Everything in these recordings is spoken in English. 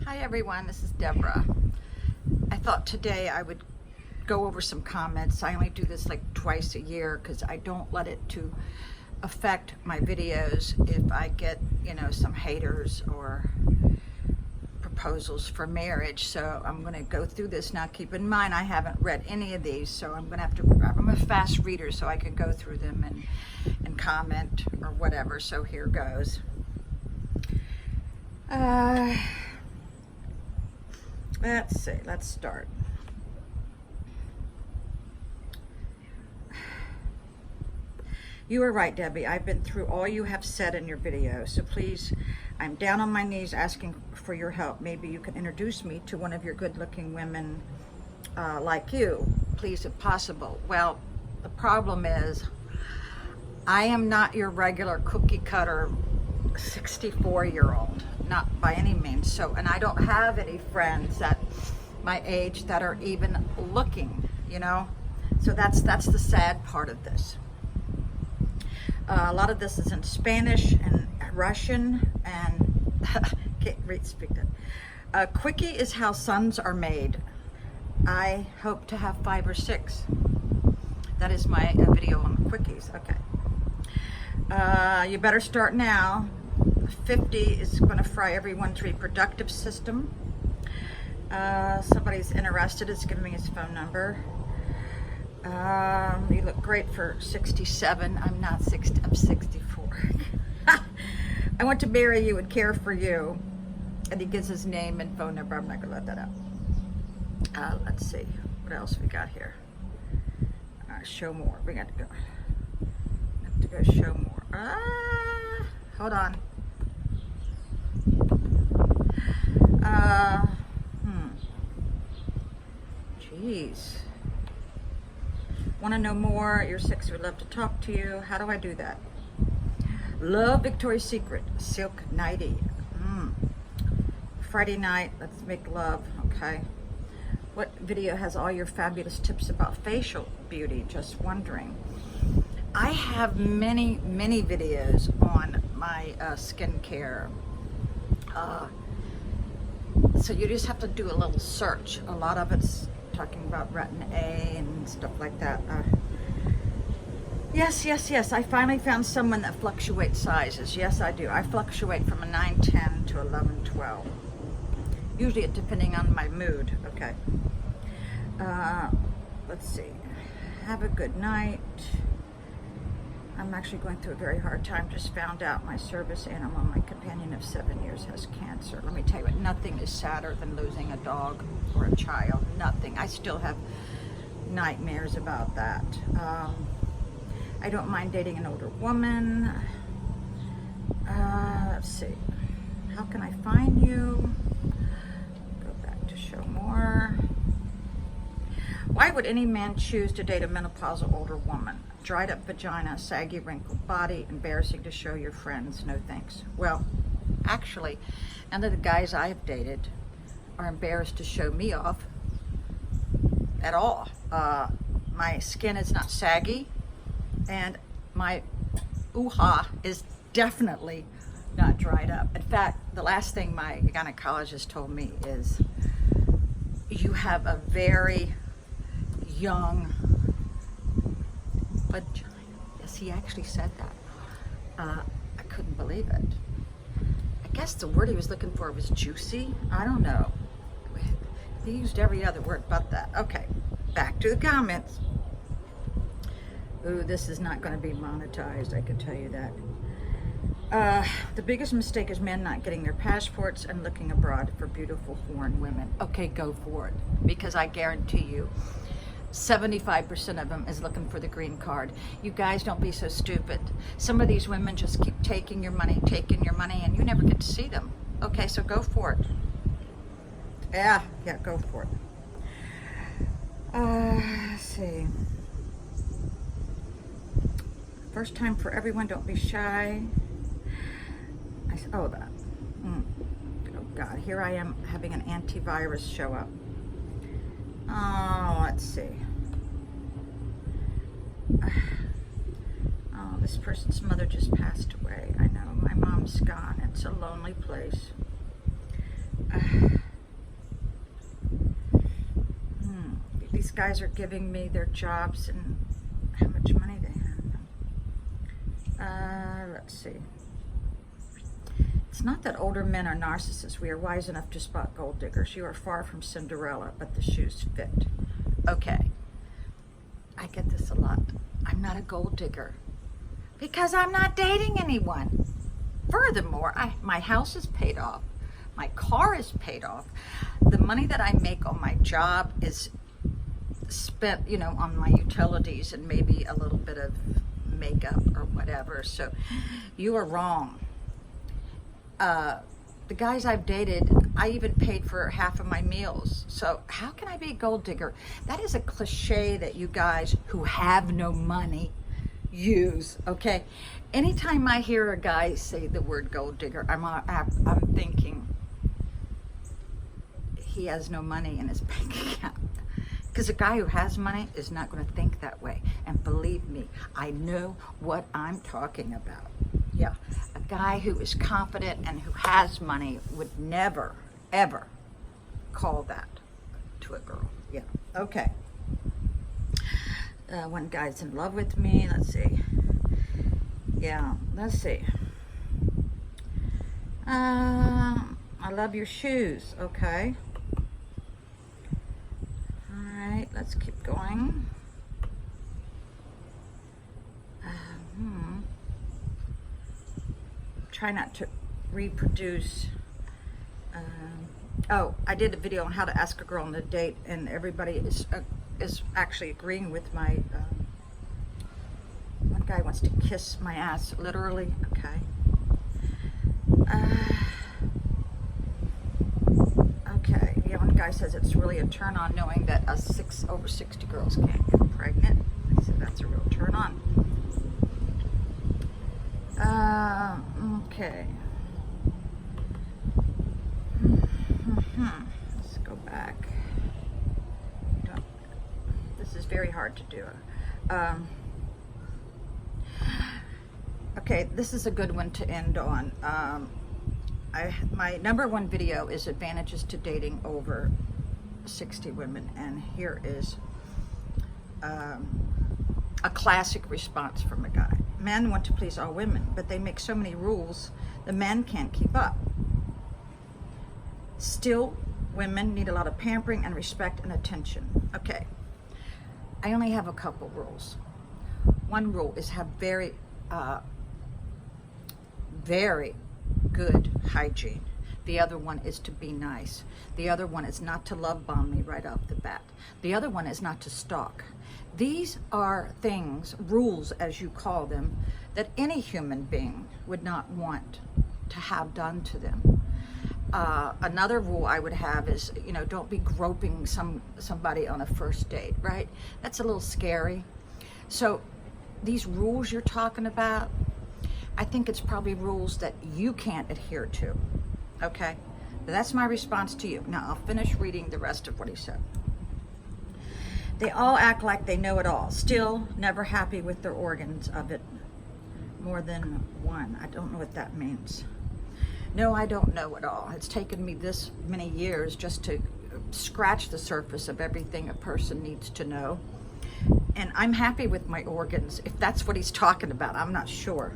Hi everyone, this is Deborah. I thought today I would go over some comments. I only do this like twice a year because I don't let it to affect my videos if I get, some haters or proposals for marriage. So I'm going to go through this now. Keep in mind I haven't read any of these, so I'm a fast reader so I can go through them and comment or whatever. So here goes. Let's see, let's start. You are right, Debbie. I've been through all you have said in your video, so please, I'm down on my knees asking for your help. Maybe you can introduce me to one of your good-looking women like you, please, if possible. Well, the problem is, I am not your regular cookie-cutter 64-year-old, not by any means. So, and I don't have any friends that my age that are even looking, So that's the sad part of this. A lot of this is in Spanish and Russian, and can't speak that. Quickie is how sons are made. I hope to have 5 or 6. That is my video on quickies. Okay. You better start now. 50 is going to fry everyone's reproductive system. Somebody's interested is giving me his phone number. You look great for 67. I'm not 60, I'm 64. I want to marry you and care for you. And he gives his name and phone number. I'm not going to let that out. Let's see. What else we got here? Show more. We got to go. Have to go show more. Hold on. Jeez. Want to know more? You're 6. We'd love to talk to you. How do I do that? Love Victoria's Secret silk nightie. Friday night. Let's make love. Okay. What video has all your fabulous tips about facial beauty? Just wondering. I have many videos on my skincare. So you just have to do a little search. A lot of it's talking about retin A and stuff like that. Yes. I finally found someone that fluctuates sizes. Yes, I do. I fluctuate from a 9-10 to 11-12. Usually depending on my mood. Okay. Let's see. Have a good night. I'm actually going through a very hard time. Just found out my service animal, my companion of 7 years, has cancer. Let me tell you what, nothing is sadder than losing a dog or a child. Nothing. I still have nightmares about that. I don't mind dating an older woman. Let's see. How can I find you? Go back to show more. Why would any man choose to date a menopausal older woman? Dried up vagina, saggy, wrinkled body, embarrassing to show your friends. No thanks. Well, actually, none of the guys I've dated are embarrassed to show me off at all. My skin is not saggy, and my ooh-ha is definitely not dried up. In fact, the last thing my gynecologist told me is, you have a very young vagina. Yes, he actually said that. I couldn't believe it. I guess the word he was looking for was juicy. I don't know. He used every other word but that. Okay, back to the comments. Ooh, this is not going to be monetized, I can tell you that. The biggest mistake is men not getting their passports and looking abroad for beautiful foreign women. Okay, go for it. Because I guarantee you, 75% of them is looking for the green card. You guys don't be so stupid. Some of these women just keep taking your money, and you never get to see them. Okay, so go for it. Yeah, go for it. Let's see. First time for everyone, don't be shy. Oh God, here I am having an antivirus show up. Oh, let's see. Oh, this person's mother just passed away. I know, my mom's gone. It's a lonely place. these guys are giving me their jobs and how much money they have. Let's see. It's not that older men are narcissists. We are wise enough to spot gold diggers. You are far from Cinderella, but the shoes fit. Okay. I get this a lot. I'm not a gold digger because I'm not dating anyone. Furthermore, my house is paid off. My car is paid off. The money that I make on my job is spent, you know, on my utilities and maybe a little bit of makeup or whatever. So you are wrong. The guys I've dated, I even paid for half of my meals. So how can I be a gold digger? That is a cliche that you guys who have no money use, okay? Anytime I hear a guy say the word gold digger, I'm thinking he has no money in his bank account. Because a guy who has money is not going to think that way. And believe me, I know what I'm talking about. Yeah, a guy who is confident and who has money would never, ever call that to a girl. Yeah, okay. One guy's in love with me. Let's see. Yeah, let's see. I love your shoes. Okay. All right, let's keep going. Try not to reproduce. Oh, I did a video on how to ask a girl on a date, and everybody is actually agreeing with my. One guy wants to kiss my ass, literally. Okay. Okay. Yeah, one guy says it's really a turn on knowing that over 60 girls can't get pregnant. I said that's a real turn on. Okay. Let's go back. This is very hard to do. Okay, this is a good one to end on. My #1 video is advantages to dating over 60 women, and here is a classic response from a guy. Men want to please all women, but they make so many rules the men can't keep up. Still, women need a lot of pampering and respect and attention. Okay, I only have a couple rules. One rule is have very good hygiene. The other one is to be nice. The other one is not to love bomb me right off the bat. The other one is not to stalk. These are things, rules as you call them, that any human being would not want to have done to them. Another rule I would have is, you know, don't be groping somebody on a first date, right? That's a little scary. So these rules you're talking about, I think it's probably rules that you can't adhere to, okay? That's my response to you. Now I'll finish reading the rest of what he said. They all act like they know it all, still never happy with their organs of it. More than one. I don't know what that means. No, I don't know it all. It's taken me this many years just to scratch the surface of everything a person needs to know. And I'm happy with my organs, if that's what he's talking about. I'm not sure.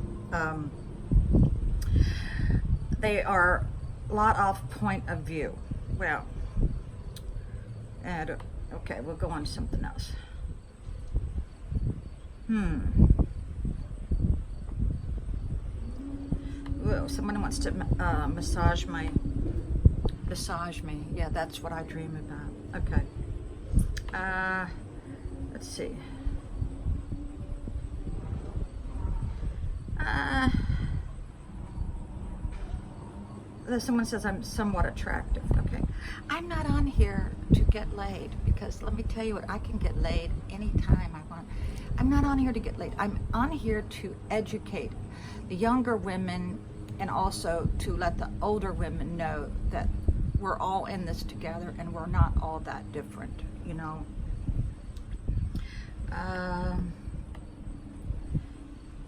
They are a lot off point of view. Well, okay, we'll go on to something else. Whoa, someone wants to massage me. Yeah, that's what I dream about. Okay. Let's see. Someone says I'm somewhat attractive. Okay. I'm not on here to get laid, because let me tell you what, I can get laid anytime I want. I'm not on here to get laid. I'm on here to educate the younger women and also to let the older women know that we're all in this together and we're not all that different, you know.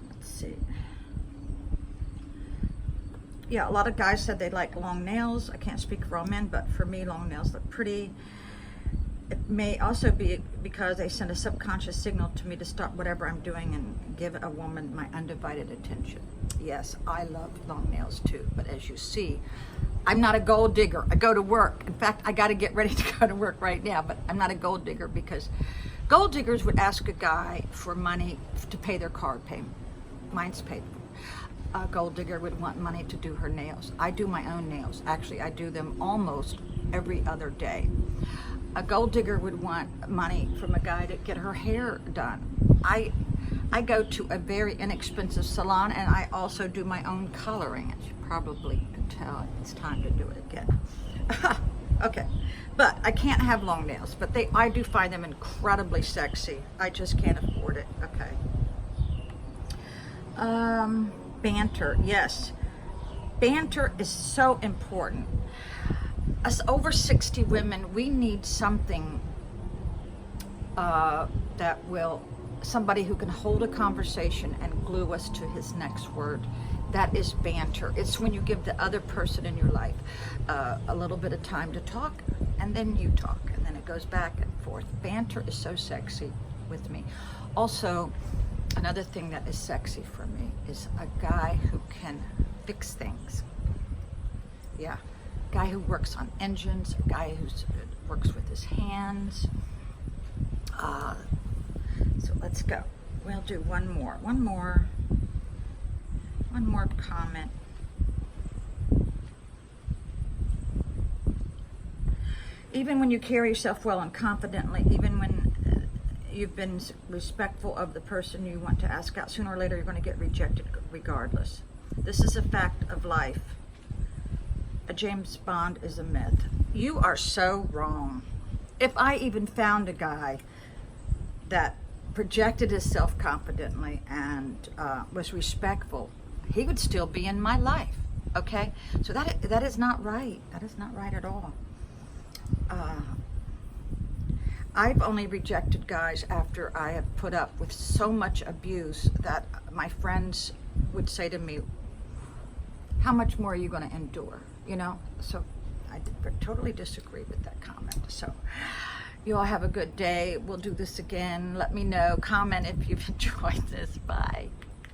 Let's see. Yeah, a lot of guys said they like long nails. I can't speak for all men, but for me, long nails look pretty. It may also be because they send a subconscious signal to me to stop whatever I'm doing and give a woman my undivided attention. Yes, I love long nails too, but as you see, I'm not a gold digger. I go to work. In fact, I got to get ready to go to work right now, but I'm not a gold digger because gold diggers would ask a guy for money to pay their car payment. Mine's paid for. A gold digger would want money to do her nails. I do my own nails. Actually, I do them almost every other day. A gold digger would want money from a guy to get her hair done. I go to a very inexpensive salon, and I also do my own coloring. As you probably can tell, it's time to do it again. Okay, but I can't have long nails, but I do find them incredibly sexy. I just can't afford it. Okay. Banter, yes. Banter is so important. Us over 60 women, we need something somebody who can hold a conversation and glue us to his next word. That is banter. It's when you give the other person in your life a little bit of time to talk, and then you talk, and then it goes back and forth. Banter is so sexy with me. Also, another thing that is sexy for me is a guy who can fix things. Yeah. Guy who works on engines, a guy who works with his hands. So let's go. We'll do one more comment. Even when you carry yourself well and confidently, even when you've been respectful of the person you want to ask out, sooner or later you're going to get rejected regardless. This is a fact of life. A James Bond is a myth. You are so wrong. If I even found a guy that projected himself confidently and was respectful, he would still be in my life. Okay, so that is not right. That is not right at all. I've only rejected guys after I have put up with so much abuse that my friends would say to me, "How much more are you going to endure?" You know, so I totally disagree with that comment. So you all have a good day. We'll do this again. Let me know. Comment if you've enjoyed this. Bye.